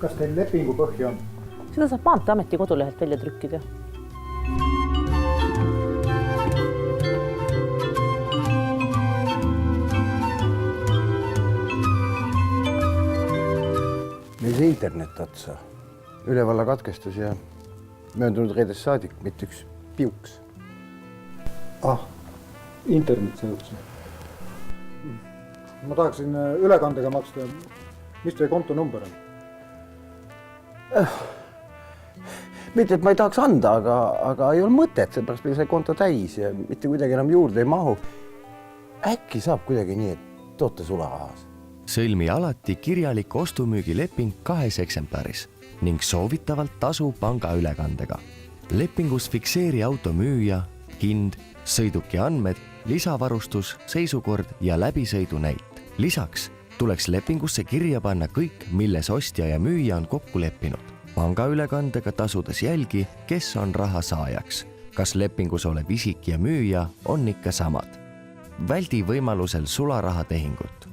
Kas teil lepingu põhja on? Seda saab Maanteeameti kodulehelt välja trükkida. Meil see internet otsa. Ülevalla katkestus ja mööndunud reedest saadik, mitte üks piuks. Internet see otsa. Ma tahaksin ülekandega maksta. Mis teie konto number on? Mitte, et ma ei tahaks anda, aga ei ole mõtet, seepärast meil see konto täis ja mitte kuidagi enam juurde ei mahu. Äkki saab kuidagi nii, et toote sularahas. Sõlmi alati kirjalik ostumüügileping 2 eksemplaris ning soovitavalt tasu pangaülekandega. Lepingus fikseeri auto müüja, hind, sõiduki andmed, lisavarustus, seisukord ja läbisõidunäit. Lisaks tuleks lepingusse kirja panna kõik, milles ostja ja müüja on kokku leppinud. Pangaülekandega tasudes jälgi, kes on raha saajaks. Kas lepingus olev isik ja müüja on ikka samad. Väldi võimalusel sularahatehingut.